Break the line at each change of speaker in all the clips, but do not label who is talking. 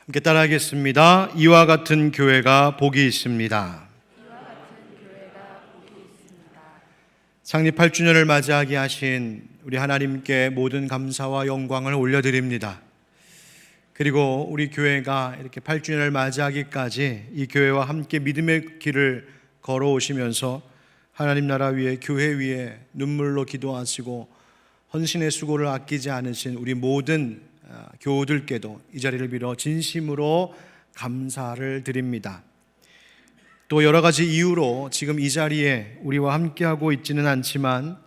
함께 따라하겠습니다. 이와 같은 교회가 복이 있습니다. 창립 8주년을 맞이하게 하신 우리 하나님께 모든 감사와 영광을 올려드립니다. 그리고 우리 교회가 이렇게 8주년을 맞이하기까지 이 교회와 함께 믿음의 길을 걸어오시면서 하나님 나라 위에, 교회 위에 눈물로 기도하시고 헌신의 수고를 아끼지 않으신 우리 모든 교우들께도 이 자리를 빌어 진심으로 감사를 드립니다. 또 여러 가지 이유로 지금 이 자리에 우리와 함께하고 있지는 않지만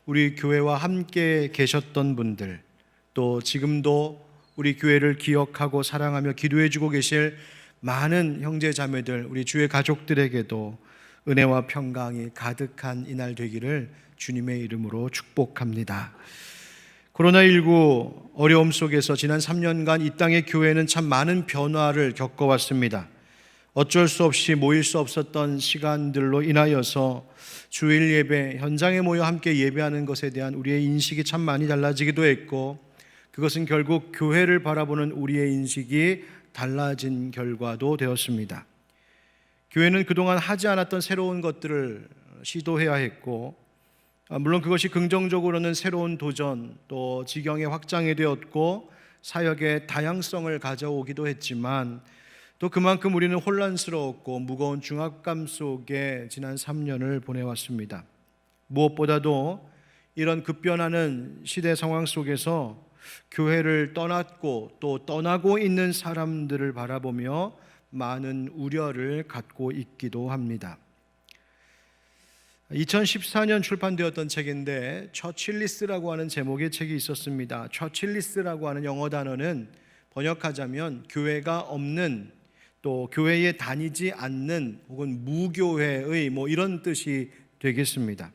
우리 교회와 함께 계셨던 분들, 또 지금도 우리 교회를 기억하고 사랑하며 기도해주고 계실 많은 형제 자매들, 우리 주의 가족들에게도 은혜와 평강이 가득한 이날 되기를 주님의 이름으로 축복합니다. 코로나19 어려움 속에서 지난 3년간 이 땅의 교회는 참 많은 변화를 겪어왔습니다. 어쩔 수 없이 모일 수 없었던 시간들로 인하여서 주일 예배, 현장에 모여 함께 예배하는 것에 대한 우리의 인식이 참 많이 달라지기도 했고, 그것은 결국 교회를 바라보는 우리의 인식이 달라진 결과도 되었습니다. 교회는 그동안 하지 않았던 새로운 것들을 시도해야 했고, 물론 그것이 긍정적으로는 새로운 도전, 또 지경의 확장이 되었고 사역의 다양성을 가져오기도 했지만, 또 그만큼 우리는 혼란스러웠고 무거운 중압감 속에 지난 3년을 보내왔습니다. 무엇보다도 이런 급변하는 시대 상황 속에서 교회를 떠났고 또 떠나고 있는 사람들을 바라보며 많은 우려를 갖고 있기도 합니다. 2014년 출판되었던 책인데 처칠리스라고 하는 제목의 책이 있었습니다. 처칠리스라고 하는 영어 단어는 번역하자면 교회가 없는, 또 교회에 다니지 않는, 혹은 무교회의 이런 뜻이 되겠습니다.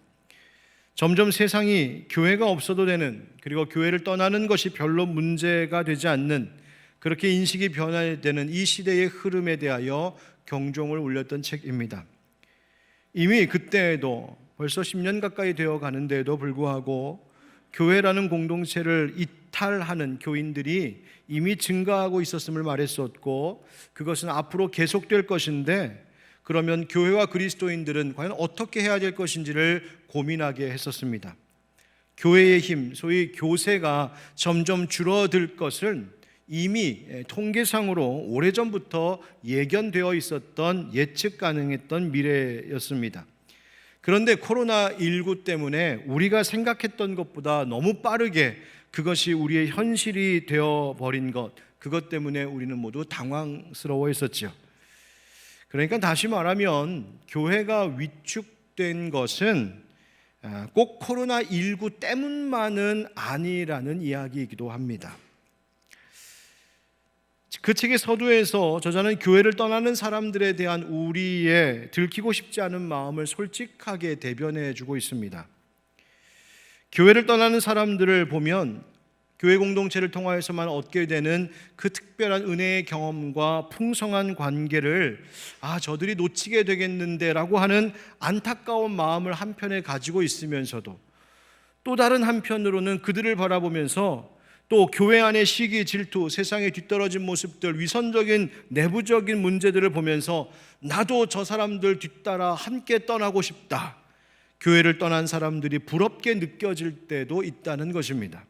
점점 세상이 교회가 없어도 되는, 그리고 교회를 떠나는 것이 별로 문제가 되지 않는, 그렇게 인식이 변화되는 이 시대의 흐름에 대하여 경종을 울렸던 책입니다. 이미 그때에도 벌써 10년 가까이 되어 가는데도 불구하고 교회라는 공동체를 이탈하는 교인들이 이미 증가하고 있었음을 말했었고, 그것은 앞으로 계속될 것인데, 그러면 교회와 그리스도인들은 과연 어떻게 해야 될 것인지를 고민하게 했었습니다. 교회의 힘, 소위 교세가 점점 줄어들 것은 이미 통계상으로 오래전부터 예견되어 있었던, 예측 가능했던 미래였습니다. 그런데 코로나19 때문에 우리가 생각했던 것보다 너무 빠르게 그것이 우리의 현실이 되어버린 것, 그것 때문에 우리는 모두 당황스러워했었죠. 그러니까 다시 말하면 교회가 위축된 것은 꼭 코로나19 때문만은 아니라는 이야기이기도 합니다. 그 책의 서두에서 저자는 교회를 떠나는 사람들에 대한 우리의 들키고 싶지 않은 마음을 솔직하게 대변해 주고 있습니다. 교회를 떠나는 사람들을 보면 교회 공동체를 통하여서만 얻게 되는 그 특별한 은혜의 경험과 풍성한 관계를 저들이 놓치게 되겠는데 라고 하는 안타까운 마음을 한편에 가지고 있으면서도, 또 다른 한편으로는 그들을 바라보면서 또 교회 안의 시기, 질투, 세상의 뒤떨어진 모습들, 위선적인 내부적인 문제들을 보면서 나도 저 사람들 뒤따라 함께 떠나고 싶다, 교회를 떠난 사람들이 부럽게 느껴질 때도 있다는 것입니다.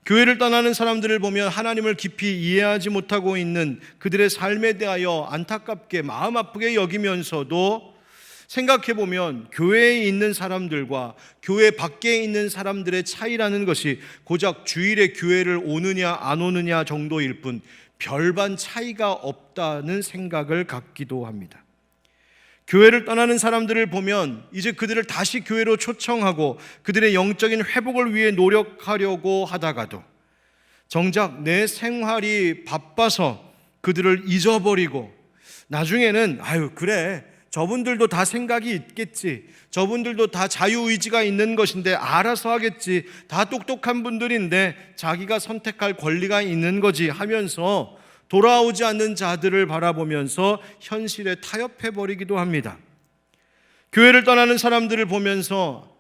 교회를 떠나는 사람들을 보면 하나님을 깊이 이해하지 못하고 있는 그들의 삶에 대하여 안타깝게 마음 아프게 여기면서도, 생각해보면 교회에 있는 사람들과 교회 밖에 있는 사람들의 차이라는 것이 고작 주일에 교회를 오느냐 안 오느냐 정도일 뿐 별반 차이가 없다는 생각을 갖기도 합니다. 교회를 떠나는 사람들을 보면 이제 그들을 다시 교회로 초청하고 그들의 영적인 회복을 위해 노력하려고 하다가도 정작 내 생활이 바빠서 그들을 잊어버리고, 나중에는 그래, 저분들도 다 생각이 있겠지, 저분들도 다 자유의지가 있는 것인데 알아서 하겠지, 다 똑똑한 분들인데 자기가 선택할 권리가 있는 거지 하면서 돌아오지 않는 자들을 바라보면서 현실에 타협해버리기도 합니다. 교회를 떠나는 사람들을 보면서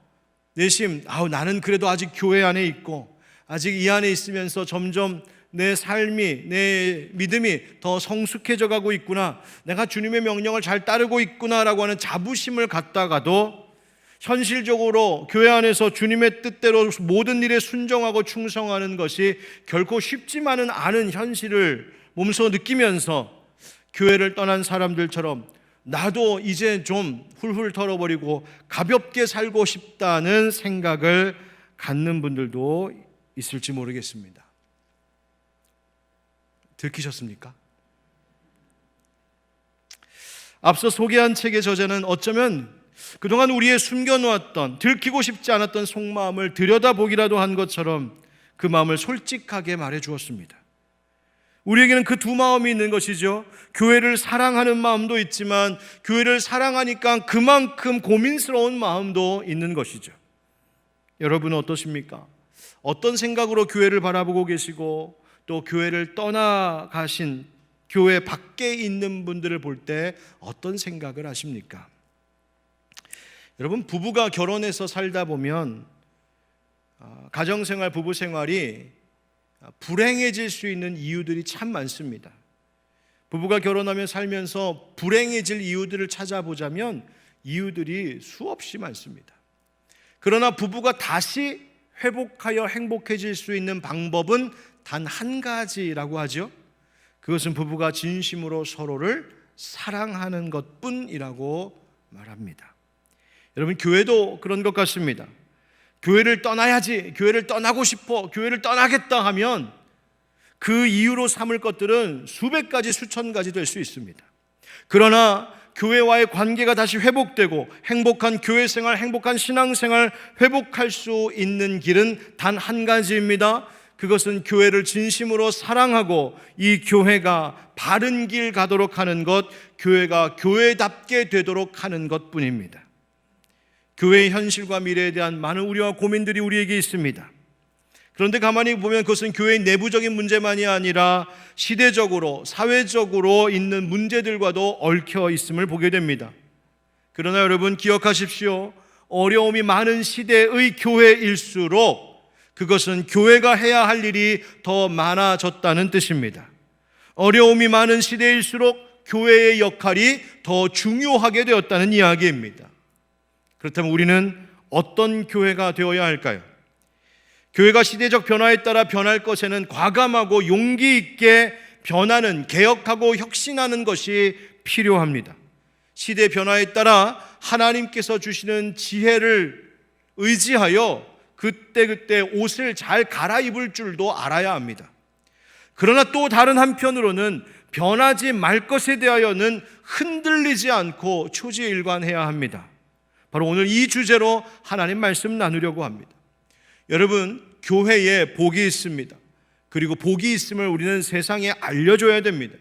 내심 나는 그래도 아직 교회 안에 있고 아직 이 안에 있으면서 점점 내 삶이, 내 믿음이 더 성숙해져 가고 있구나, 내가 주님의 명령을 잘 따르고 있구나라고 하는 자부심을 갖다가도 현실적으로 교회 안에서 주님의 뜻대로 모든 일에 순종하고 충성하는 것이 결코 쉽지만은 않은 현실을 몸소 느끼면서 교회를 떠난 사람들처럼 나도 이제 좀 훌훌 털어버리고 가볍게 살고 싶다는 생각을 갖는 분들도 있을지 모르겠습니다. 들키셨습니까? 앞서 소개한 책의 저자는 어쩌면 그동안 우리의 숨겨놓았던, 들키고 싶지 않았던 속마음을 들여다보기라도 한 것처럼 그 마음을 솔직하게 말해 주었습니다. 우리에게는 그 두 마음이 있는 것이죠. 교회를 사랑하는 마음도 있지만 교회를 사랑하니까 그만큼 고민스러운 마음도 있는 것이죠. 여러분은 어떠십니까? 어떤 생각으로 교회를 바라보고 계시고 또 교회를 떠나가신 교회 밖에 있는 분들을 볼 때 어떤 생각을 하십니까? 여러분, 부부가 결혼해서 살다 보면 가정생활, 부부생활이 불행해질 수 있는 이유들이 참 많습니다. 부부가 결혼하며 살면서 불행해질 이유들을 찾아보자면 이유들이 수없이 많습니다. 그러나 부부가 다시 회복하여 행복해질 수 있는 방법은 단 한 가지라고 하죠. 그것은 부부가 진심으로 서로를 사랑하는 것뿐이라고 말합니다. 여러분, 교회도 그런 것 같습니다. 교회를 떠나야지, 교회를 떠나고 싶어, 교회를 떠나겠다 하면 그 이유로 삼을 것들은 수백 가지, 수천 가지 될 수 있습니다. 그러나 교회와의 관계가 다시 회복되고 행복한 교회 생활, 행복한 신앙생활 회복할 수 있는 길은 단 한 가지입니다. 그것은 교회를 진심으로 사랑하고 이 교회가 바른 길 가도록 하는 것, 교회가 교회답게 되도록 하는 것뿐입니다. 교회의 현실과 미래에 대한 많은 우려와 고민들이 우리에게 있습니다. 그런데 가만히 보면 그것은 교회의 내부적인 문제만이 아니라 시대적으로, 사회적으로 있는 문제들과도 얽혀 있음을 보게 됩니다. 그러나 여러분, 기억하십시오. 어려움이 많은 시대의 교회일수록 그것은 교회가 해야 할 일이 더 많아졌다는 뜻입니다. 어려움이 많은 시대일수록 교회의 역할이 더 중요하게 되었다는 이야기입니다. 그렇다면 우리는 어떤 교회가 되어야 할까요? 교회가 시대적 변화에 따라 변할 것에는 과감하고 용기 있게 변하는, 개혁하고 혁신하는 것이 필요합니다. 시대 변화에 따라 하나님께서 주시는 지혜를 의지하여 그때그때 옷을 잘 갈아입을 줄도 알아야 합니다. 그러나 또 다른 한편으로는 변하지 말 것에 대하여는 흔들리지 않고 초지일관해야 합니다. 바로 오늘 이 주제로 하나님 말씀 나누려고 합니다. 여러분, 교회에 복이 있습니다. 그리고 복이 있음을 우리는 세상에 알려줘야 됩니다.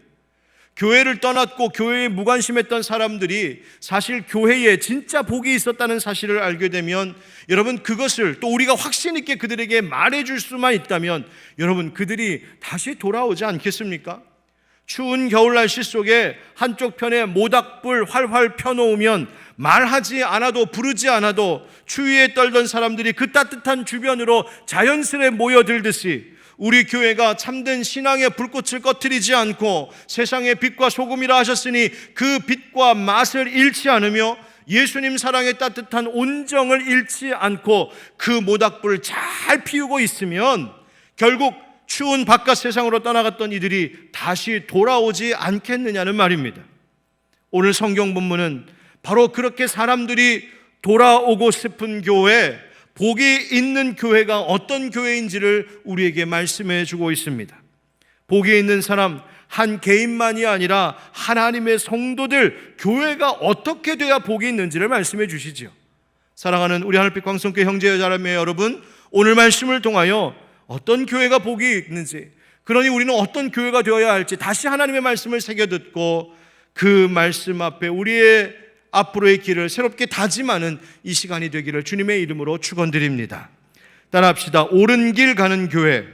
교회를 떠났고 교회에 무관심했던 사람들이 사실 교회에 진짜 복이 있었다는 사실을 알게 되면 여러분, 그것을 또 우리가 확신 있게 그들에게 말해줄 수만 있다면 여러분, 그들이 다시 돌아오지 않겠습니까? 추운 겨울 날씨 속에 한쪽 편에 모닥불 활활 펴놓으면 말하지 않아도, 부르지 않아도 추위에 떨던 사람들이 그 따뜻한 주변으로 자연스레 모여들듯이 우리 교회가 참된 신앙의 불꽃을 꺼뜨리지 않고 세상의 빛과 소금이라 하셨으니 그 빛과 맛을 잃지 않으며 예수님 사랑의 따뜻한 온정을 잃지 않고 그 모닥불을 잘 피우고 있으면 결국 추운 바깥 세상으로 떠나갔던 이들이 다시 돌아오지 않겠느냐는 말입니다. 오늘 성경 본문은 바로 그렇게 사람들이 돌아오고 싶은 교회, 복이 있는 교회가 어떤 교회인지를 우리에게 말씀해 주고 있습니다. 복이 있는 사람, 한 개인만이 아니라 하나님의 성도들, 교회가 어떻게 돼야 복이 있는지를 말씀해 주시죠. 사랑하는 우리 하늘빛 광성교회 형제 자매 여러분, 오늘 말씀을 통하여 어떤 교회가 복이 있는지, 그러니 우리는 어떤 교회가 되어야 할지 다시 하나님의 말씀을 새겨듣고 그 말씀 앞에 우리의 앞으로의 길을 새롭게 다짐하는 이 시간이 되기를 주님의 이름으로 축원드립니다. 따라합시다. 옳은 길 가는 교회.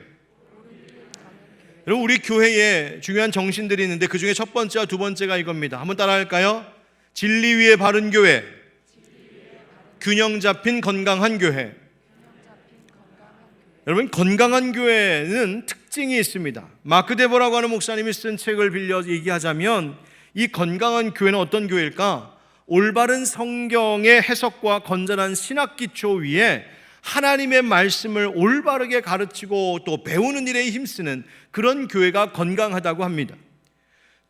여러분, 우리 교회에 중요한 정신들이 있는데 그 중에 첫 번째와 두 번째가 이겁니다. 한번 따라할까요? 진리 위에 바른 교회, 균형 잡힌 건강한 교회. 여러분, 건강한 교회는 특징이 있습니다. 마크 데버라고 하는 목사님이 쓴 책을 빌려 얘기하자면 이 건강한 교회는 어떤 교회일까? 올바른 성경의 해석과 건전한 신학 기초 위에 하나님의 말씀을 올바르게 가르치고 또 배우는 일에 힘쓰는 그런 교회가 건강하다고 합니다.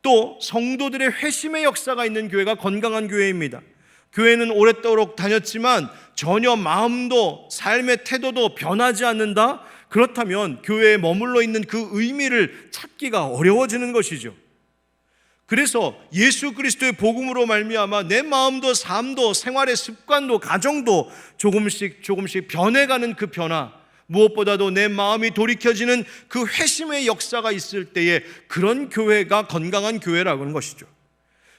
또 성도들의 회심의 역사가 있는 교회가 건강한 교회입니다. 교회는 오랫도록 다녔지만 전혀 마음도 삶의 태도도 변하지 않는다? 그렇다면 교회에 머물러 있는 그 의미를 찾기가 어려워지는 것이죠. 그래서 예수 그리스도의 복음으로 말미암아 내 마음도 삶도 생활의 습관도 가정도 조금씩 변해가는 그 변화, 무엇보다도 내 마음이 돌이켜지는 그 회심의 역사가 있을 때에 그런 교회가 건강한 교회라고 하는 것이죠.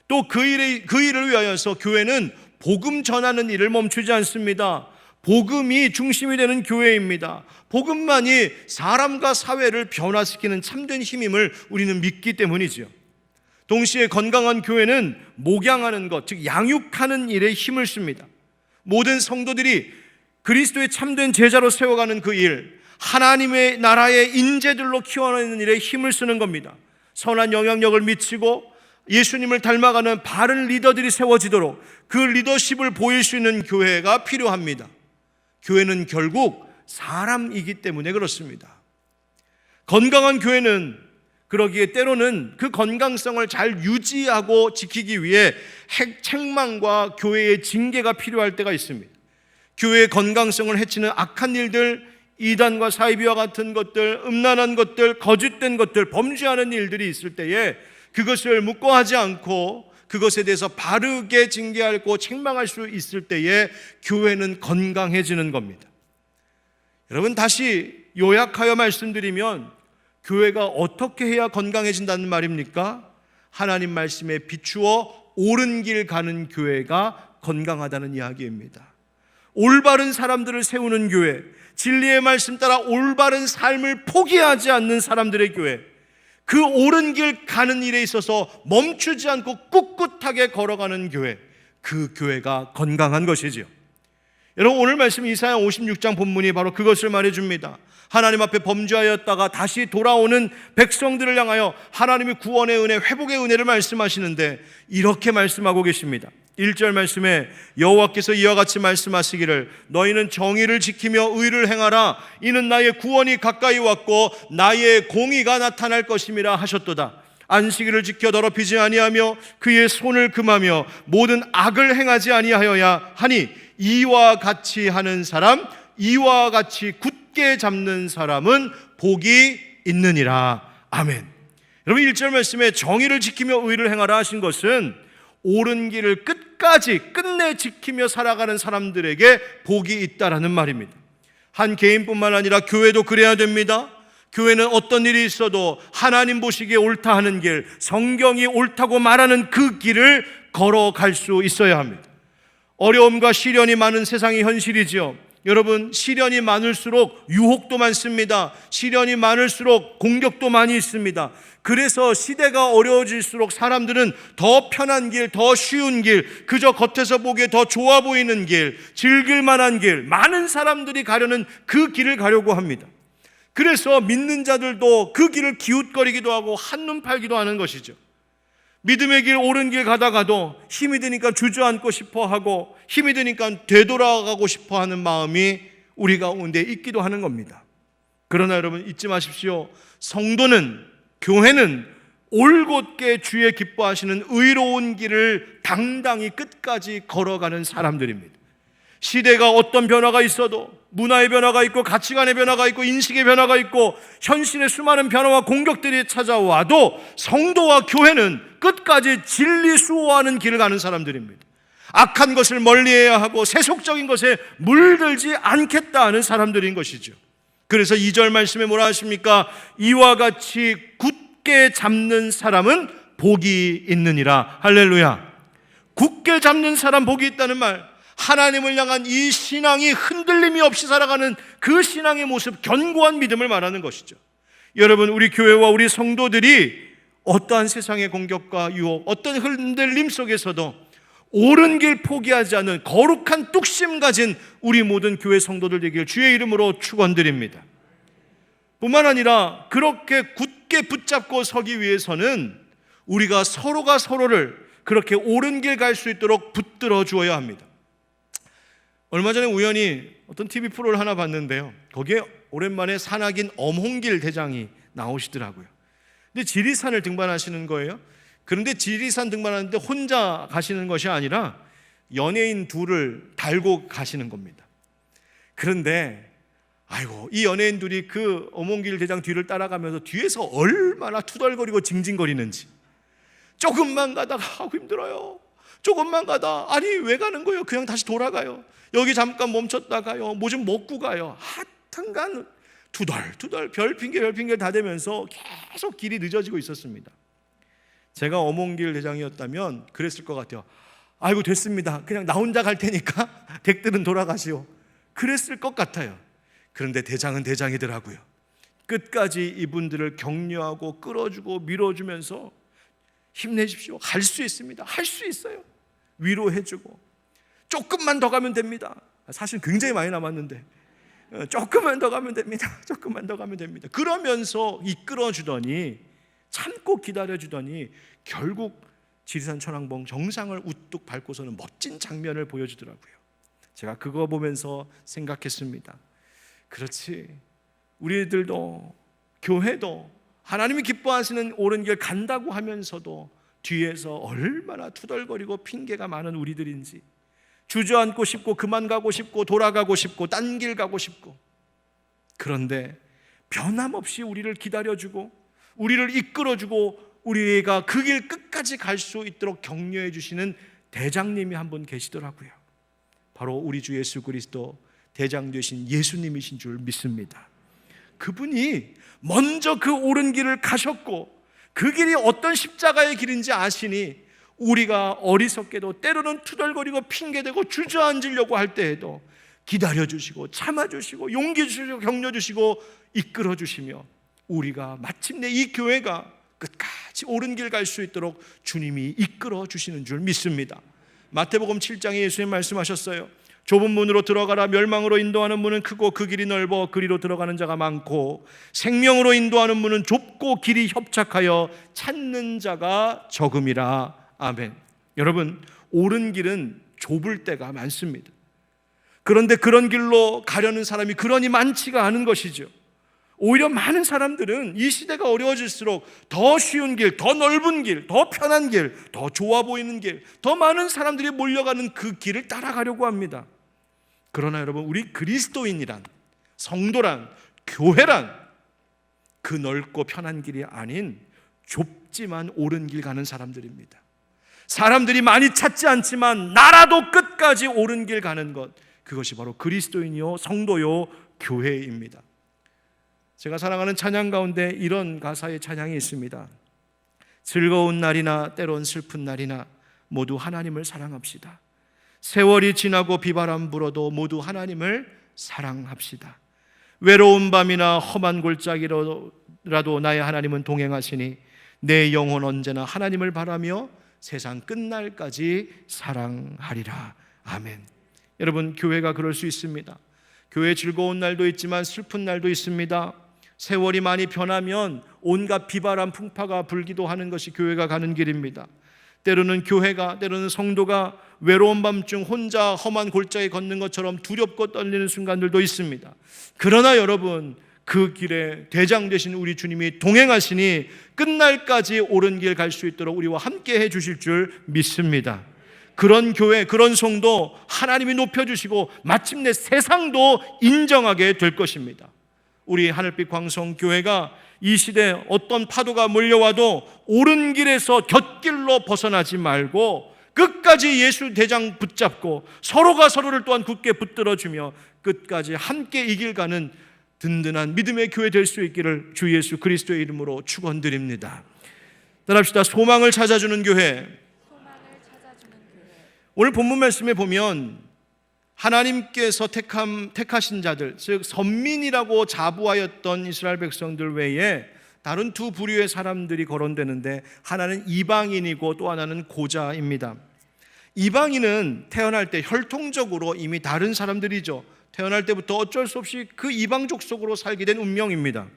또 그 일을 위하여서 교회는 복음 전하는 일을 멈추지 않습니다. 복음이 중심이 되는 교회입니다. 복음만이 사람과 사회를 변화시키는 참된 힘임을 우리는 믿기 때문이죠. 동시에 건강한 교회는 목양하는 것, 즉 양육하는 일에 힘을 씁니다. 모든 성도들이 그리스도의 참된 제자로 세워가는 그 일, 하나님의 나라의 인재들로 키워내는 일에 힘을 쓰는 겁니다. 선한 영향력을 미치고 예수님을 닮아가는 바른 리더들이 세워지도록 그 리더십을 보일 수 있는 교회가 필요합니다. 교회는 결국 사람이기 때문에 그렇습니다. 건강한 교회는 그러기에 때로는 그 건강성을 잘 유지하고 지키기 위해 책망과 교회의 징계가 필요할 때가 있습니다. 교회의 건강성을 해치는 악한 일들, 이단과 사이비와 같은 것들, 음란한 것들, 거짓된 것들, 범죄하는 일들이 있을 때에 그것을 묵과하지 않고 그것에 대해서 바르게 징계하고 책망할 수 있을 때에 교회는 건강해지는 겁니다. 여러분, 다시 요약하여 말씀드리면 교회가 어떻게 해야 건강해진다는 말입니까? 하나님 말씀에 비추어 옳은 길 가는 교회가 건강하다는 이야기입니다. 올바른 사람들을 세우는 교회, 진리의 말씀 따라 올바른 삶을 포기하지 않는 사람들의 교회, 그 옳은 길 가는 일에 있어서 멈추지 않고 꿋꿋하게 걸어가는 교회, 그 교회가 건강한 것이지요. 여러분, 오늘 말씀 이사야 56장 본문이 바로 그것을 말해줍니다. 하나님 앞에 범죄하였다가 다시 돌아오는 백성들을 향하여 하나님이 구원의 은혜, 회복의 은혜를 말씀하시는데 이렇게 말씀하고 계십니다. 1절 말씀에 여호와께서 이와 같이 말씀하시기를 너희는 정의를 지키며 의를 행하라. 이는 나의 구원이 가까이 왔고 나의 공의가 나타날 것임이라 하셨도다. 안식일을 지켜 더럽히지 아니하며 그의 손을 금하며 모든 악을 행하지 아니하여야 하니 이와 같이 하는 사람, 이와 같이 굳게 잡는 사람은 복이 있느니라. 아멘. 여러분, 1절 말씀에 정의를 지키며 의를 행하라 하신 것은 옳은 길을 끝내 지키며 살아가는 사람들에게 복이 있다라는 말입니다. 한 개인뿐만 아니라 교회도 그래야 됩니다. 교회는 어떤 일이 있어도 하나님 보시기에 옳다 하는 길, 성경이 옳다고 말하는 그 길을 걸어갈 수 있어야 합니다. 어려움과 시련이 많은 세상이 현실이지요. 여러분, 시련이 많을수록 유혹도 많습니다. 시련이 많을수록 공격도 많이 있습니다. 그래서 시대가 어려워질수록 사람들은 더 편한 길, 더 쉬운 길, 그저 겉에서 보기에 더 좋아 보이는 길, 즐길 만한 길, 많은 사람들이 가려는 그 길을 가려고 합니다. 그래서 믿는 자들도 그 길을 기웃거리기도 하고 한눈 팔기도 하는 것이죠. 믿음의 길, 옳은 길 가다가도 힘이 드니까 주저앉고 싶어하고 힘이 드니까 되돌아가고 싶어하는 마음이 우리 가운데 있기도 하는 겁니다. 그러나 여러분, 잊지 마십시오. 성도는, 교회는 올곧게 주의 기뻐하시는 의로운 길을 당당히 끝까지 걸어가는 사람들입니다. 시대가 어떤 변화가 있어도, 문화의 변화가 있고 가치관의 변화가 있고 인식의 변화가 있고 현실의 수많은 변화와 공격들이 찾아와도 성도와 교회는 끝까지 진리 수호하는 길을 가는 사람들입니다. 악한 것을 멀리해야 하고 세속적인 것에 물들지 않겠다 하는 사람들인 것이죠. 그래서 2절 말씀에 뭐라 하십니까? 이와 같이 굳게 잡는 사람은 복이 있느니라. 할렐루야. 굳게 잡는 사람 복이 있다는 말, 하나님을 향한 이 신앙이 흔들림이 없이 살아가는 그 신앙의 모습, 견고한 믿음을 말하는 것이죠. 여러분, 우리 교회와 우리 성도들이 어떠한 세상의 공격과 유혹, 어떤 흔들림 속에서도 옳은 길 포기하지 않는 거룩한 뚝심 가진 우리 모든 교회 성도들 되길 주의 이름으로 축원드립니다. 뿐만 아니라 그렇게 굳게 붙잡고 서기 위해서는 우리가 서로가 서로를 그렇게 옳은 길 갈 수 있도록 붙들어 주어야 합니다. 얼마 전에 우연히 어떤 TV 프로를 하나 봤는데요, 거기에 오랜만에 산악인 엄홍길 대장이 나오시더라고요. 근데 지리산을 등반하시는 거예요. 그런데 지리산 등반하는데 혼자 가시는 것이 아니라 연예인 둘을 달고 가시는 겁니다. 그런데 아이고, 이 연예인 둘이 그 엄홍길 대장 뒤를 따라가면서 뒤에서 얼마나 투덜거리고 징징거리는지. 조금만 가다가 힘들어요. 조금만 가다, 아니 왜 가는 거예요? 그냥 다시 돌아가요. 여기 잠깐 멈췄다가요, 뭐 좀 먹고 가요. 하여튼간 투덜투덜 별핑계 다 대면서 계속 길이 늦어지고 있었습니다. 제가 엄홍길 대장이었다면 그랬을 것 같아요. 아이고 됐습니다, 그냥 나 혼자 갈 테니까 댁들은 돌아가시오. 그랬을 것 같아요. 그런데 대장은 대장이더라고요. 끝까지 이분들을 격려하고 끌어주고 밀어주면서 힘내십시오, 갈 수 있습니다, 할 수 있어요, 위로해주고 조금만 더 가면 됩니다. 사실 굉장히 많이 남았는데 조금만 더 가면 됩니다, 조금만 더 가면 됩니다. 그러면서 이끌어주더니, 참고 기다려주더니 결국 지리산 천왕봉 정상을 우뚝 밟고서는 멋진 장면을 보여주더라고요. 제가 그거 보면서 생각했습니다. 그렇지, 우리들도, 교회도 하나님이 기뻐하시는 옳은 길 간다고 하면서도 뒤에서 얼마나 투덜거리고 핑계가 많은 우리들인지, 주저앉고 싶고 그만 가고 싶고 돌아가고 싶고 딴 길 가고 싶고, 그런데 변함없이 우리를 기다려주고 우리를 이끌어주고 우리가 그 길 끝까지 갈 수 있도록 격려해 주시는 대장님이 한 분 계시더라고요. 바로 우리 주 예수 그리스도 대장 되신 예수님이신 줄 믿습니다. 그분이 먼저 그 옳은 길을 가셨고 그 길이 어떤 십자가의 길인지 아시니 우리가 어리석게도 때로는 투덜거리고 핑계대고 주저앉으려고 할 때에도 기다려주시고 참아주시고 용기 주시고 격려주시고 이끌어주시며 우리가 마침내 이 교회가 끝까지 옳은 길 갈 수 있도록 주님이 이끌어주시는 줄 믿습니다. 마태복음 7장에 예수님 말씀하셨어요. 좁은 문으로 들어가라. 멸망으로 인도하는 문은 크고 그 길이 넓어 그리로 들어가는 자가 많고 생명으로 인도하는 문은 좁고 길이 협착하여 찾는 자가 적음이라. 아멘. 여러분, 옳은 길은 좁을 때가 많습니다. 그런데 그런 길로 가려는 사람이 그러니 많지가 않은 것이죠. 오히려 많은 사람들은 이 시대가 어려워질수록 더 쉬운 길, 더 넓은 길, 더 편한 길, 더 좋아 보이는 길, 더 많은 사람들이 몰려가는 그 길을 따라가려고 합니다. 그러나 여러분, 우리 그리스도인이란, 성도란, 교회란 그 넓고 편한 길이 아닌 좁지만 옳은 길 가는 사람들입니다. 사람들이 많이 찾지 않지만 나라도 끝까지 옳은 길 가는 것, 그것이 바로 그리스도인이요 성도요 교회입니다. 제가 사랑하는 찬양 가운데 이런 가사의 찬양이 있습니다. 즐거운 날이나 때론 슬픈 날이나 모두 하나님을 사랑합시다. 세월이 지나고 비바람 불어도 모두 하나님을 사랑합시다. 외로운 밤이나 험한 골짜기라도 나의 하나님은 동행하시니 내 영혼 언제나 하나님을 바라며 세상 끝날까지 사랑하리라. 아멘. 여러분, 교회가 그럴 수 있습니다. 교회 즐거운 날도 있지만 슬픈 날도 있습니다. 세월이 많이 변하면 온갖 비바람 풍파가 불기도 하는 것이 교회가 가는 길입니다. 때로는 교회가, 때로는 성도가 외로운 밤중 혼자 험한 골짜기 걷는 것처럼 두렵고 떨리는 순간들도 있습니다. 그러나 여러분, 그 길에 대장 되신 우리 주님이 동행하시니 끝날까지 옳은 길 갈 수 있도록 우리와 함께 해 주실 줄 믿습니다. 그런 교회, 그런 성도 하나님이 높여주시고 마침내 세상도 인정하게 될 것입니다. 우리 하늘빛 광성교회가 이 시대에 어떤 파도가 몰려와도 옳은 길에서 곁길로 벗어나지 말고 끝까지 예수 대장 붙잡고 서로가 서로를 또한 굳게 붙들어주며 끝까지 함께 이 길 가는 든든한 믿음의 교회 될 수 있기를 주 예수 그리스도의 이름으로 축원드립니다. 따라합시다. 소망을 찾아주는 교회. 오늘 본문 말씀에 보면 하나님께서 택하신 자들, 즉 선민이라고 자부하였던 이스라엘 백성들 외에 다른 두 부류의 사람들이 거론되는데 하나는 이방인이고 또 하나는 고자입니다. 이방인은 태어날 때 혈통적으로 이미 다른 사람들이죠. 태어날 때부터 어쩔 수 없이 그 이방족 속으로 살게 된 운명입니다.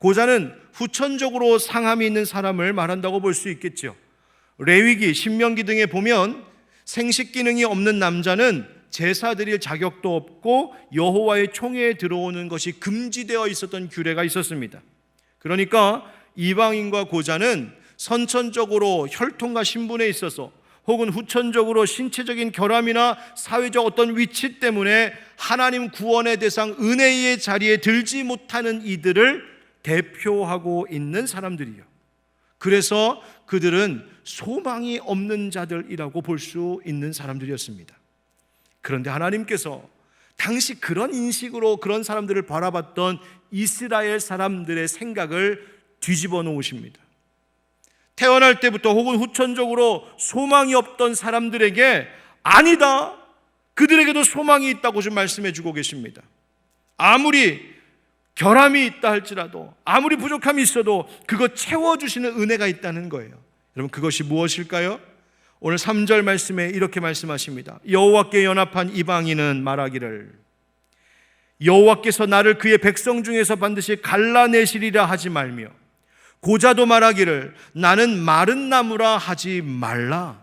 고자는 후천적으로 상함이 있는 사람을 말한다고 볼 수 있겠죠. 레위기, 신명기 등에 보면 생식 기능이 없는 남자는 제사 드릴 자격도 없고 여호와의 총회에 들어오는 것이 금지되어 있었던 규례가 있었습니다. 그러니까 이방인과 고자는 선천적으로 혈통과 신분에 있어서 혹은 후천적으로 신체적인 결함이나 사회적 어떤 위치 때문에 하나님 구원의 대상 은혜의 자리에 들지 못하는 이들을 대표하고 있는 사람들이요. 그래서 그들은 소망이 없는 자들이라고 볼 수 있는 사람들이었습니다. 그런데 하나님께서 당시 그런 인식으로 그런 사람들을 바라봤던 이스라엘 사람들의 생각을 뒤집어 놓으십니다. 태어날 때부터 혹은 후천적으로 소망이 없던 사람들에게 아니다, 그들에게도 소망이 있다고 좀 말씀해 주고 계십니다. 아무리 결함이 있다 할지라도, 아무리 부족함이 있어도 그거 채워주시는 은혜가 있다는 거예요. 여러분, 그것이 무엇일까요? 오늘 3절 말씀에 이렇게 말씀하십니다. 여호와께 연합한 이방인은 말하기를 여호와께서 나를 그의 백성 중에서 반드시 갈라내시리라 하지 말며, 고자도 말하기를 나는 마른 나무라 하지 말라.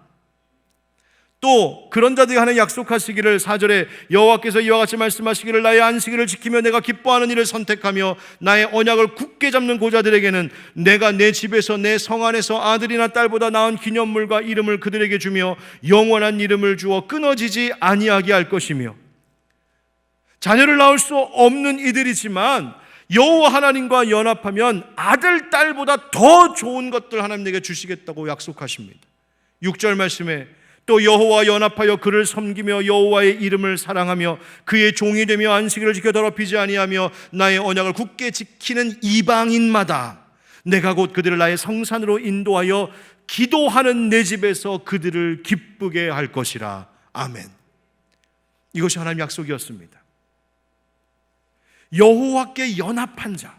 또 그런 자들이 하나 약속하시기를 4절에 여호와께서 이와 같이 말씀하시기를 나의 안식일을 지키며 내가 기뻐하는 일을 선택하며 나의 언약을 굳게 잡는 고자들에게는 내가 내 집에서 내 성 안에서 아들이나 딸보다 나은 기념물과 이름을 그들에게 주며 영원한 이름을 주어 끊어지지 아니하게 할 것이며, 자녀를 낳을 수 없는 이들이지만 여호와 하나님과 연합하면 아들, 딸보다 더 좋은 것들 하나님에게 주시겠다고 약속하십니다. 6절 말씀에 또 여호와 연합하여 그를 섬기며 여호와의 이름을 사랑하며 그의 종이 되며 안식일을 지켜 더럽히지 아니하며 나의 언약을 굳게 지키는 이방인마다 내가 곧 그들을 나의 성산으로 인도하여 기도하는 내 집에서 그들을 기쁘게 할 것이라. 아멘. 이것이 하나님의 약속이었습니다. 여호와께 연합한 자,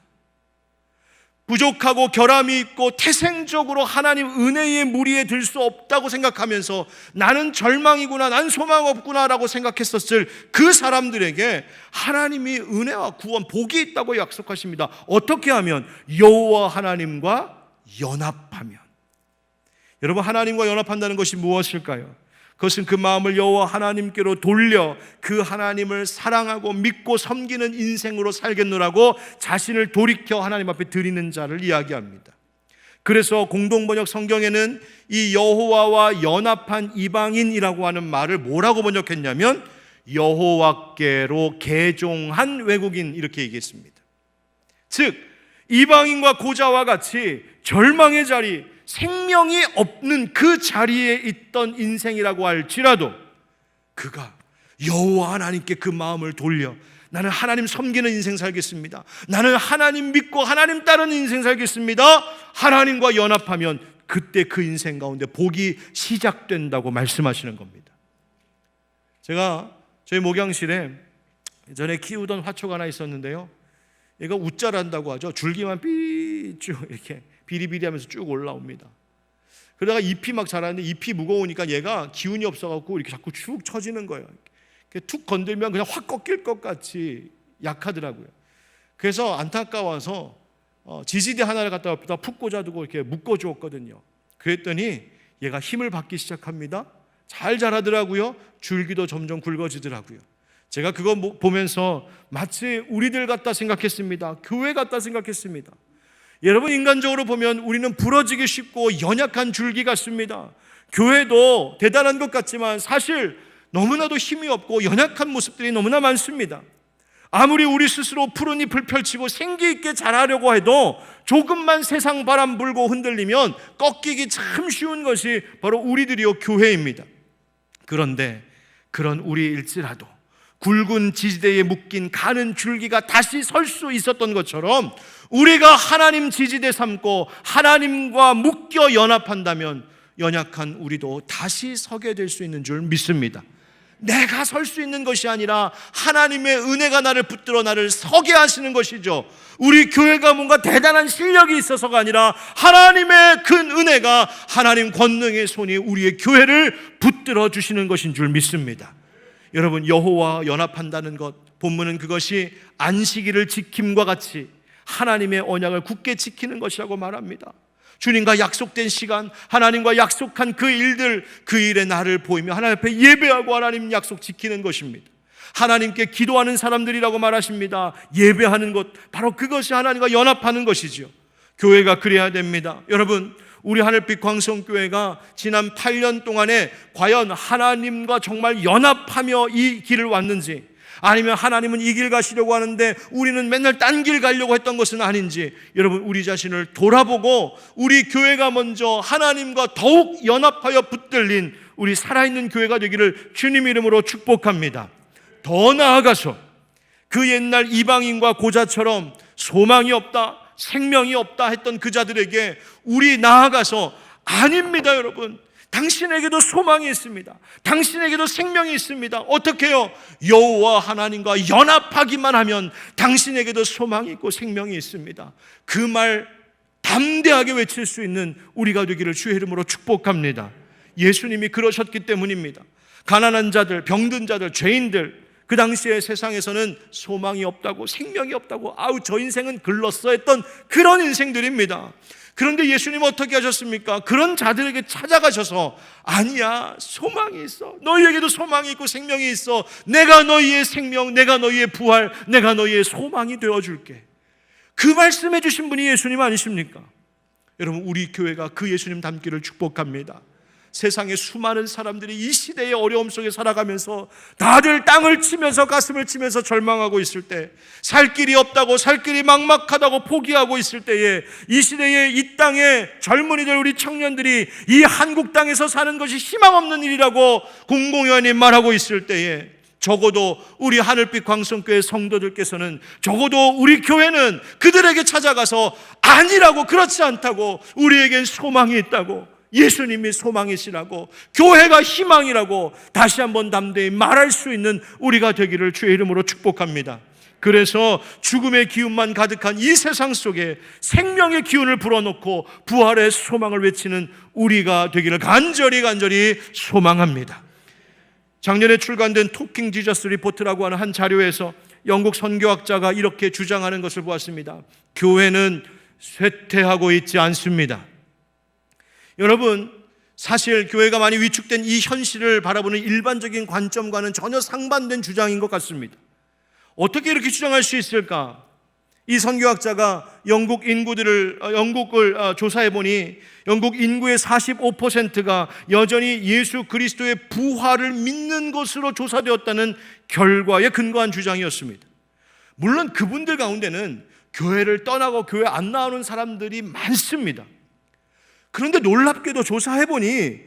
부족하고 결함이 있고 태생적으로 하나님 은혜의 무리에 들 수 없다고 생각하면서 나는 절망이구나, 난 소망 없구나라고 생각했었을 그 사람들에게 하나님이 은혜와 구원, 복이 있다고 약속하십니다. 어떻게 하면? 여호와 하나님과 연합하면. 여러분, 하나님과 연합한다는 것이 무엇일까요? 그것은 그 마음을 여호와 하나님께로 돌려 그 하나님을 사랑하고 믿고 섬기는 인생으로 살겠노라고 자신을 돌이켜 하나님 앞에 드리는 자를 이야기합니다. 그래서 공동번역 성경에는 이 여호와와 연합한 이방인이라고 하는 말을 뭐라고 번역했냐면 여호와께로 개종한 외국인, 이렇게 얘기했습니다. 즉 이방인과 고자와 같이 절망의 자리, 생명이 없는 그 자리에 있던 인생이라고 할지라도 그가 여호와 하나님께 그 마음을 돌려 나는 하나님 섬기는 인생 살겠습니다, 나는 하나님 믿고 하나님 따르는 인생 살겠습니다, 하나님과 연합하면 그때 그 인생 가운데 복이 시작된다고 말씀하시는 겁니다. 제가 저희 목양실에 전에 키우던 화초가 하나 있었는데요, 얘가 웃자란다고 하죠. 줄기만 삐쭉 이렇게 비리비리하면서 쭉 올라옵니다. 그러다가 잎이 막 자라는데 잎이 무거우니까 얘가 기운이 없어갖고 이렇게 자꾸 쭉 처지는 거예요. 툭 건들면 그냥 확 꺾일 것 같이 약하더라고요. 그래서 안타까워서 지지대 하나를 갖다 옆에다 푹 꽂아두고 이렇게 묶어주었거든요. 그랬더니 얘가 힘을 받기 시작합니다. 잘 자라더라고요. 줄기도 점점 굵어지더라고요. 제가 그거 보면서 마치 우리들 같다 생각했습니다. 교회 같다 생각했습니다. 여러분, 인간적으로 보면 우리는 부러지기 쉽고 연약한 줄기 같습니다. 교회도 대단한 것 같지만 사실 너무나도 힘이 없고 연약한 모습들이 너무나 많습니다. 아무리 우리 스스로 푸른 잎을 펼치고 생기 있게 자라려고 해도 조금만 세상 바람 불고 흔들리면 꺾이기 참 쉬운 것이 바로 우리들이요, 교회입니다. 그런데 그런 우리일지라도 굵은 지지대에 묶인 가는 줄기가 다시 설 수 있었던 것처럼 우리가 하나님 지지대 삼고 하나님과 묶여 연합한다면 연약한 우리도 다시 서게 될 수 있는 줄 믿습니다. 내가 설 수 있는 것이 아니라 하나님의 은혜가 나를 붙들어 나를 서게 하시는 것이죠. 우리 교회가 뭔가 대단한 실력이 있어서가 아니라 하나님의 큰 은혜가, 하나님 권능의 손이 우리의 교회를 붙들어 주시는 것인 줄 믿습니다. 여러분, 여호와 연합한다는 것, 본문은 그것이 안식일을 지킴과 같이 하나님의 언약을 굳게 지키는 것이라고 말합니다. 주님과 약속된 시간, 하나님과 약속한 그 일들, 그 일에 나를 보이며 하나님 앞에 예배하고 하나님 약속 지키는 것입니다. 하나님께 기도하는 사람들이라고 말하십니다. 예배하는 것, 바로 그것이 하나님과 연합하는 것이지요. 교회가 그래야 됩니다. 여러분, 우리 하늘빛 광성교회가 지난 8년 동안에 과연 하나님과 정말 연합하며 이 길을 왔는지, 아니면 하나님은 이 길 가시려고 하는데 우리는 맨날 딴 길 가려고 했던 것은 아닌지, 여러분 우리 자신을 돌아보고 우리 교회가 먼저 하나님과 더욱 연합하여 붙들린 우리 살아있는 교회가 되기를 주님 이름으로 축복합니다. 더 나아가서 그 옛날 이방인과 고자처럼 소망이 없다, 생명이 없다 했던 그 자들에게 우리 나아가서 아닙니다. 여러분, 당신에게도 소망이 있습니다. 당신에게도 생명이 있습니다. 어떻게 해요? 여호와 하나님과 연합하기만 하면 당신에게도 소망이 있고 생명이 있습니다. 그 말 담대하게 외칠 수 있는 우리가 되기를 주의 이름으로 축복합니다. 예수님이 그러셨기 때문입니다. 가난한 자들, 병든 자들, 죄인들, 그 당시에 세상에서는 소망이 없다고, 생명이 없다고, 아우 저 인생은 글렀어 했던 그런 인생들입니다. 그런데 예수님은 어떻게 하셨습니까? 그런 자들에게 찾아가셔서 아니야, 소망이 있어. 너희에게도 소망이 있고 생명이 있어. 내가 너희의 생명, 내가 너희의 부활, 내가 너희의 소망이 되어줄게. 그 말씀해 주신 분이 예수님 아니십니까? 여러분, 우리 교회가 그 예수님 닮기를 축복합니다. 세상의 수많은 사람들이 이 시대의 어려움 속에 살아가면서 다들 땅을 치면서 가슴을 치면서 절망하고 있을 때, 살 길이 없다고, 살 길이 막막하다고 포기하고 있을 때에, 이 시대의 이 땅의 젊은이들, 우리 청년들이 이 한국 땅에서 사는 것이 희망 없는 일이라고 공공연히 말하고 있을 때에, 적어도 우리 하늘빛 광성교회 성도들께서는, 적어도 우리 교회는 그들에게 찾아가서 아니라고, 그렇지 않다고, 우리에겐 소망이 있다고, 예수님이 소망이시라고, 교회가 희망이라고 다시 한번 담대히 말할 수 있는 우리가 되기를 주의 이름으로 축복합니다. 그래서 죽음의 기운만 가득한 이 세상 속에 생명의 기운을 불어넣고 부활의 소망을 외치는 우리가 되기를 간절히 소망합니다. 작년에 출간된 토킹 지저스 리포트라고 하는 한 자료에서 영국 선교학자가 이렇게 주장하는 것을 보았습니다. 교회는 쇠퇴하고 있지 않습니다. 여러분, 사실 교회가 많이 위축된 이 현실을 바라보는 일반적인 관점과는 전혀 상반된 주장인 것 같습니다. 어떻게 이렇게 주장할 수 있을까? 이 선교학자가 영국을 조사해 보니 영국 인구의 45%가 여전히 예수 그리스도의 부활을 믿는 것으로 조사되었다는 결과에 근거한 주장이었습니다. 물론 그분들 가운데는 교회를 떠나고 교회 안 나오는 사람들이 많습니다. 그런데 놀랍게도 조사해보니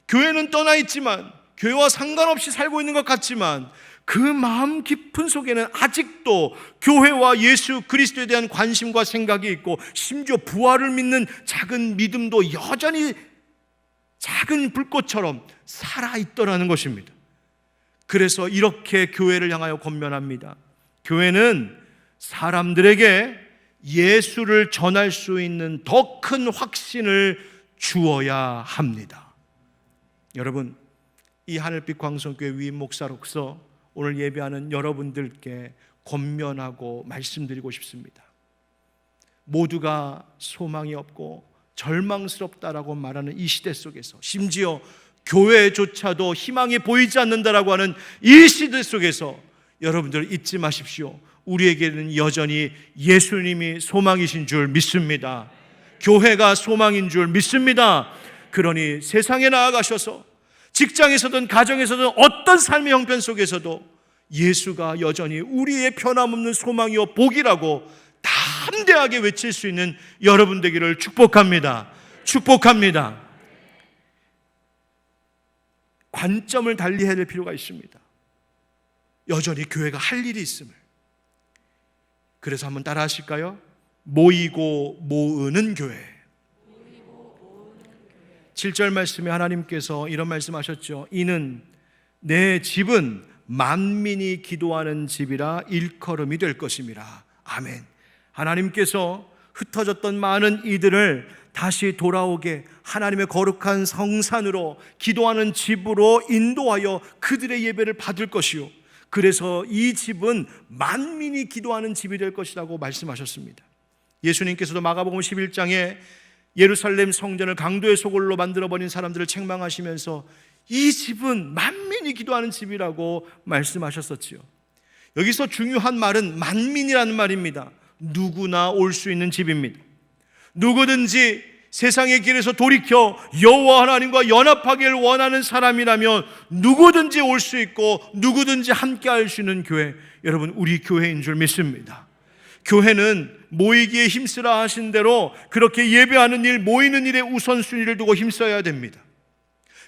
교회는 떠나 있지만, 교회와 상관없이 살고 있는 것 같지만, 그 마음 깊은 속에는 아직도 교회와 예수 그리스도에 대한 관심과 생각이 있고, 심지어 부활을 믿는 작은 믿음도 여전히 작은 불꽃처럼 살아있더라는 것입니다. 그래서 이렇게 교회를 향하여 권면합니다. 교회는 사람들에게 예수를 전할 수 있는 더 큰 확신을 주어야 합니다. 여러분, 이 하늘빛 광성교회 위임 목사로서 오늘 예배하는 여러분들께 권면하고 말씀드리고 싶습니다. 모두가 소망이 없고 절망스럽다라고 말하는 이 시대 속에서, 심지어 교회조차도 희망이 보이지 않는다라고 하는 이 시대 속에서 여러분들 잊지 마십시오. 우리에게는 여전히 예수님이 소망이신 줄 믿습니다. 교회가 소망인 줄 믿습니다. 그러니 세상에 나아가셔서 직장에서든 가정에서든 어떤 삶의 형편 속에서도 예수가 여전히 우리의 변함없는 소망이요 복이라고 담대하게 외칠 수 있는 여러분 되기를 축복합니다. 축복합니다. 관점을 달리 해야 될 필요가 있습니다. 여전히 교회가 할 일이 있음을. 그래서 한번 따라 하실까요? 모이고 모으는 교회. 7절 말씀에 하나님께서 이런 말씀하셨죠. 이는 내 집은 만민이 기도하는 집이라 일컬음이 될 것임이라. 아멘. 하나님께서 흩어졌던 많은 이들을 다시 돌아오게 하나님의 거룩한 성산으로, 기도하는 집으로 인도하여 그들의 예배를 받을 것이요, 그래서 이 집은 만민이 기도하는 집이 될 것이라고 말씀하셨습니다. 예수님께서도 마가복음 11장에 예루살렘 성전을 강도의 소굴로 만들어버린 사람들을 책망하시면서 이 집은 만민이 기도하는 집이라고 말씀하셨었지요. 여기서 중요한 말은 만민이라는 말입니다. 누구나 올 수 있는 집입니다. 누구든지 세상의 길에서 돌이켜 여호와 하나님과 연합하기를 원하는 사람이라면 누구든지 올 수 있고 누구든지 함께 할 수 있는 교회, 여러분 우리 교회인 줄 믿습니다. 교회는 모이기에 힘쓰라 하신 대로 그렇게 예배하는 일, 모이는 일에 우선순위를 두고 힘써야 됩니다.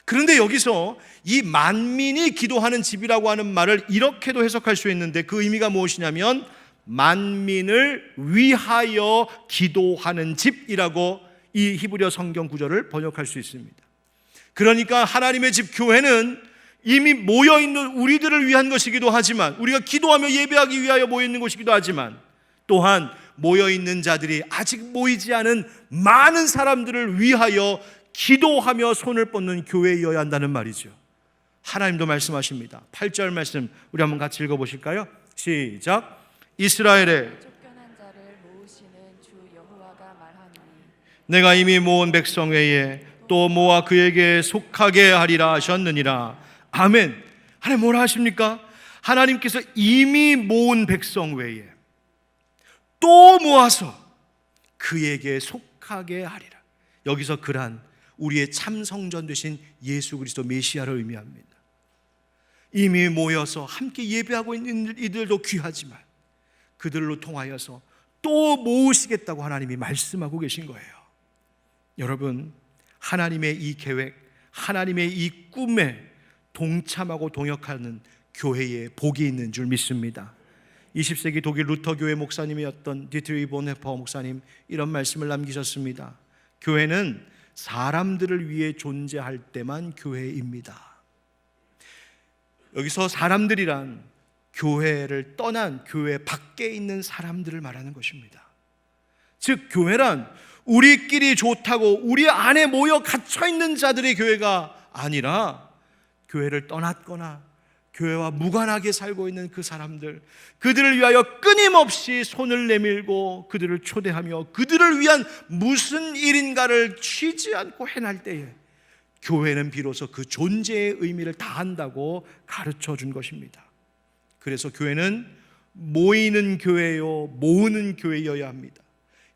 그런데 여기서 이 만민이 기도하는 집이라고 하는 말을 이렇게도 해석할 수 있는데 그 의미가 무엇이냐면 만민을 위하여 기도하는 집이라고 이 히브리어 성경 구절을 번역할 수 있습니다. 그러니까 하나님의 집 교회는 이미 모여있는 우리들을 위한 것이기도 하지만, 우리가 기도하며 예배하기 위하여 모여있는 것이기도 하지만, 또한 모여있는 자들이 아직 모이지 않은 많은 사람들을 위하여 기도하며 손을 뻗는 교회이어야 한다는 말이죠. 하나님도 말씀하십니다. 8절 말씀 우리 한번 같이 읽어보실까요? 시작. 이스라엘의
쫓겨난 자를 모으시는 주 여호와가 말하노니
내가 이미 모은 백성 외에 또 모아 그에게 속하게 하리라 하셨느니라. 아멘. 하나님 뭐라 하십니까? 하나님께서 이미 모은 백성 외에 또 모아서 그에게 속하게 하리라. 여기서 그란 우리의 참 성전 되신 예수 그리스도 메시아를 의미합니다. 이미 모여서 함께 예배하고 있는 이들도 귀하지만 그들로 통하여서 또 모으시겠다고 하나님이 말씀하고 계신 거예요. 여러분, 하나님의 이 계획, 하나님의 이 꿈에 동참하고 동역하는 교회에 복이 있는 줄 믿습니다. 20세기 독일 루터 교회 목사님이었던 디트리 보네퍼 목사님 이런 말씀을 남기셨습니다. 교회는 사람들을 위해 존재할 때만 교회입니다. 여기서 사람들이란 교회를 떠난 교회 밖에 있는 사람들을 말하는 것입니다. 즉 교회란 우리끼리 좋다고 우리 안에 모여 갇혀있는 자들의 교회가 아니라 교회를 떠났거나 교회와 무관하게 살고 있는 그 사람들, 그들을 위하여 끊임없이 손을 내밀고 그들을 초대하며 그들을 위한 무슨 일인가를 쉬지 않고 해낼 때에 교회는 비로소 그 존재의 의미를 다한다고 가르쳐 준 것입니다. 그래서 교회는 모이는 교회요, 모으는 교회여야 합니다.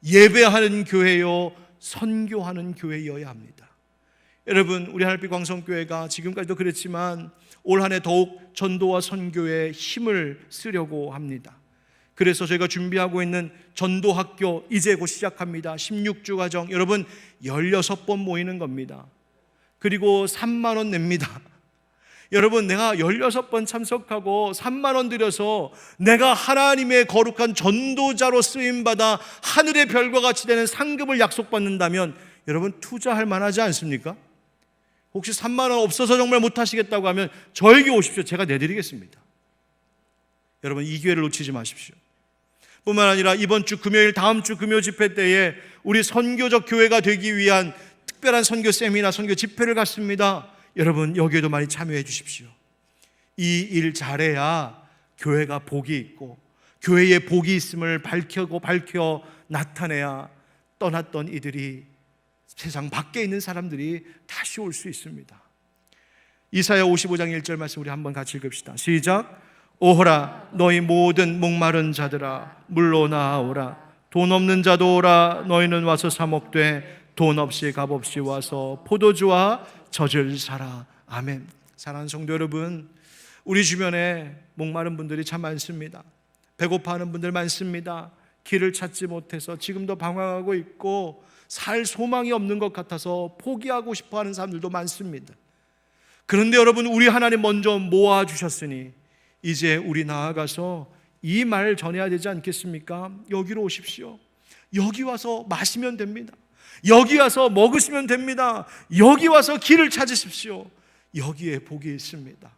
예배하는 교회요, 선교하는 교회여야 합니다. 여러분, 우리 하늘빛 광성교회가 지금까지도 그랬지만 올 한 해 더욱 전도와 선교에 힘을 쓰려고 합니다. 그래서 저희가 준비하고 있는 전도학교 이제 곧 시작합니다. 16주 과정, 여러분 16번 모이는 겁니다. 그리고 3만 원 냅니다. 여러분, 내가 16번 참석하고 3만 원 들여서 내가 하나님의 거룩한 전도자로 쓰임받아 하늘의 별과 같이 되는 상급을 약속받는다면 여러분 투자할 만하지 않습니까? 혹시 3만 원 없어서 정말 못하시겠다고 하면 저에게 오십시오. 제가 내드리겠습니다. 여러분, 이 기회를 놓치지 마십시오. 뿐만 아니라 이번 주 금요일, 다음 주 금요 집회 때에 우리 선교적 교회가 되기 위한 특별한 선교 세미나, 선교 집회를 갖습니다. 여러분, 여기에도 많이 참여해 주십시오. 이 일 잘해야 교회가 복이 있고 교회에 복이 있음을 밝혀 나타내야 떠났던 이들이, 세상 밖에 있는 사람들이 다시 올 수 있습니다. 이사야 55장 1절 말씀 우리 한번 같이 읽읍시다. 시작. 오호라 너희 모든 목마른 자들아 물로 나아오라. 돈 없는 자도 오라. 너희는 와서 사 먹되 돈 없이 값 없이 와서 포도주와 젖을 사라. 아멘. 사랑하는 성도 여러분, 우리 주변에 목마른 분들이 참 많습니다. 배고파하는 분들 많습니다. 길을 찾지 못해서 지금도 방황하고 있고 살 소망이 없는 것 같아서 포기하고 싶어하는 사람들도 많습니다. 그런데 여러분, 우리 하나님 먼저 모아주셨으니 이제 우리 나아가서 이 말 전해야 되지 않겠습니까? 여기로 오십시오. 여기 와서 마시면 됩니다. 여기 와서 먹으시면 됩니다. 여기 와서 길을 찾으십시오. 여기에 복이 있습니다.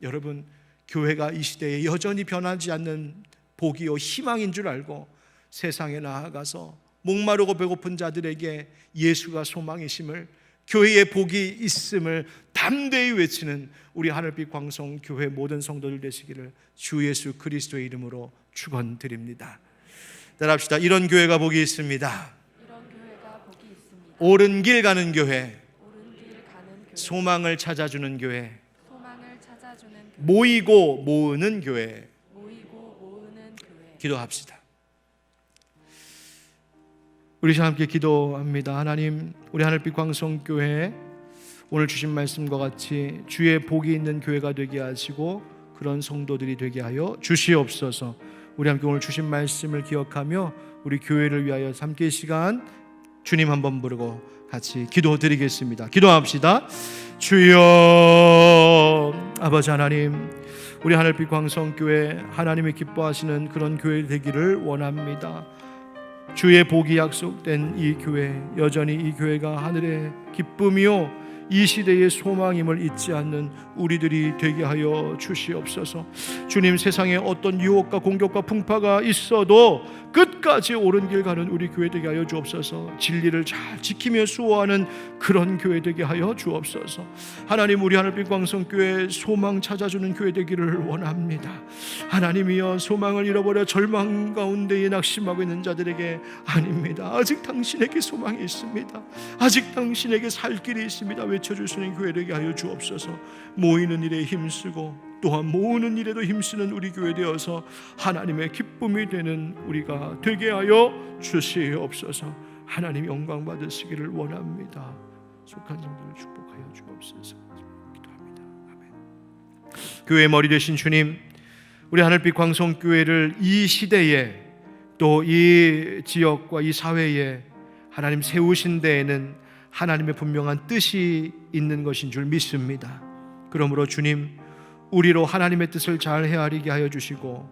여러분, 교회가 이 시대에 여전히 변하지 않는 복이요 희망인 줄 알고 세상에 나아가서 목마르고 배고픈 자들에게 예수가 소망이심을, 교회에 복이 있음을 담대히 외치는 우리 하늘빛 광성 교회 모든 성도들 되시기를 주 예수 그리스도의 이름으로 축원드립니다. 따라합시다. 이런 교회가 복이 있습니다.
이런 교회가 복이 있습니다.
옳은 길 가는 교회,
옳은 길 가는 교회,
소망을 찾아주는 교회,
소망을 찾아주는 교회,
모이고 모으는 교회.
모이고 모으는 교회.
기도합시다. 우리 함께 기도합니다. 하나님, 우리 하늘빛 광성교회 오늘 주신 말씀과 같이 주의 복이 있는 교회가 되게 하시고 그런 성도들이 되게 하여 주시옵소서. 우리 함께 오늘 주신 말씀을 기억하며 우리 교회를 위하여 함께 이 시간 주님 한번 부르고 같이 기도드리겠습니다. 기도합시다. 주여, 아버지 하나님, 우리 하늘빛 광성교회 하나님이 기뻐하시는 그런 교회 되기를 원합니다. 주의 복이 약속된 이 교회, 여전히 이 교회가 하늘의 기쁨이요 이 시대의 소망임을 잊지 않는 우리들이 되게 하여 주시옵소서. 주님, 세상에 어떤 유혹과 공격과 풍파가 있어도 끝까지 옳은 길 가는 우리 교회 되게 하여 주옵소서. 진리를 잘 지키며 수호하는 그런 교회 되게 하여 주옵소서. 하나님, 우리 하늘빛 광성교회 소망 찾아주는 교회 되기를 원합니다. 하나님이여, 소망을 잃어버려 절망 가운데에 낙심하고 있는 자들에게 아닙니다. 아직 당신에게 소망이 있습니다. 아직 당신에게 살 길이 있습니다. 외쳐줄 수 있는 교회 되게 하여 주옵소서. 모이는 일에 힘쓰고 또한 모으는 일에도 힘쓰는 우리 교회 되어서 하나님의 기쁨이 되는 우리가 되게 하여 주시옵소서. 하나님 영광 받으시기를 원합니다. 속한 성도를 축복하여 주옵소서. 기도합니다. 아멘. 교회의 머리 되신 주님, 우리 하늘빛 광성교회를 이 시대에 또 이 지역과 이 사회에 하나님 세우신 데에는 하나님의 분명한 뜻이 있는 것인 줄 믿습니다. 그러므로 주님, 우리로 하나님의 뜻을 잘 헤아리게 하여 주시고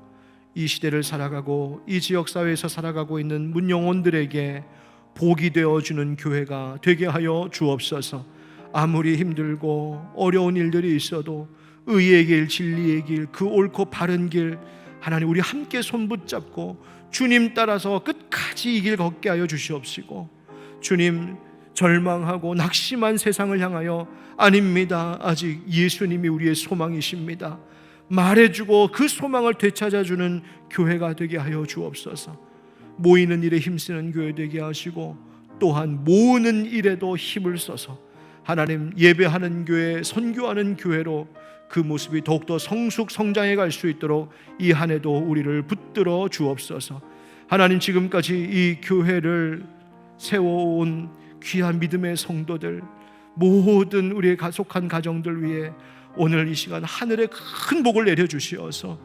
이 시대를 살아가고 이 지역사회에서 살아가고 있는 문영혼들에게 복이 되어주는 교회가 되게 하여 주옵소서. 아무리 힘들고 어려운 일들이 있어도 의의 길, 진리의 길, 그 옳고 바른 길, 하나님 우리 함께 손붙잡고 주님 따라서 끝까지 이 길 걷게 하여 주시옵시고, 주님, 절망하고 낙심한 세상을 향하여 아닙니다, 아직 예수님이 우리의 소망이십니다, 말해주고 그 소망을 되찾아주는 교회가 되게 하여 주옵소서. 모이는 일에 힘쓰는 교회 되게 하시고 또한 모으는 일에도 힘을 써서 하나님 예배하는 교회, 선교하는 교회로 그 모습이 더욱더 성숙 성장해 갈 수 있도록 이 한 해도 우리를 붙들어 주옵소서. 하나님, 지금까지 이 교회를 세워온 귀한 믿음의 성도들, 모든 우리의 속한 가정들 위해 오늘 이 시간 하늘의 큰 복을 내려주시어서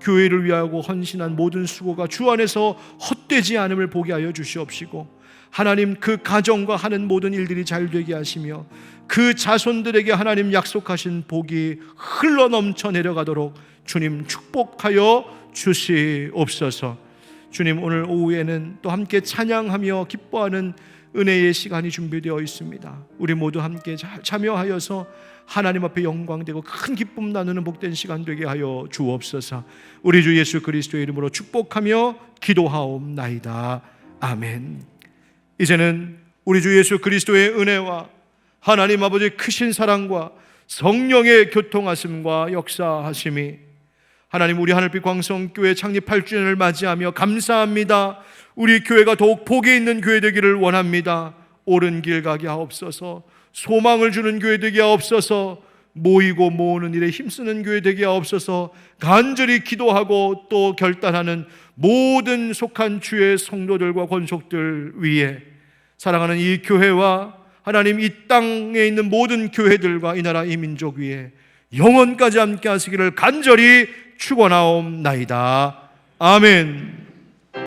교회를 위하고 헌신한 모든 수고가 주 안에서 헛되지 않음을 보게 하여 주시옵시고, 하나님 그 가정과 하는 모든 일들이 잘 되게 하시며 그 자손들에게 하나님 약속하신 복이 흘러넘쳐 내려가도록 주님 축복하여 주시옵소서. 주님, 오늘 오후에는 또 함께 찬양하며 기뻐하는 은혜의 시간이 준비되어 있습니다. 우리 모두 함께 잘 참여하여서 하나님 앞에 영광되고 큰 기쁨 나누는 복된 시간 되게 하여 주옵소서. 우리 주 예수 그리스도의 이름으로 축복하며 기도하옵나이다. 아멘. 이제는 우리 주 예수 그리스도의 은혜와 하나님 아버지의 크신 사랑과 성령의 교통하심과 역사하심이, 하나님 우리 하늘빛 광성교회 창립 8주년을 맞이하며 감사합니다. 우리 교회가 더욱 복이 있는 교회 되기를 원합니다. 옳은 길 가게 하옵소서. 소망을 주는 교회 되게 하옵소서. 모이고 모으는 일에 힘쓰는 교회 되게 하옵소서. 간절히 기도하고 또 결단하는 모든 속한 주의 성도들과 권속들 위에, 사랑하는 이 교회와 하나님 이 땅에 있는 모든 교회들과 이 나라 이 민족 위에 영원까지 함께 하시기를 간절히 축원하옵나이다. 아멘.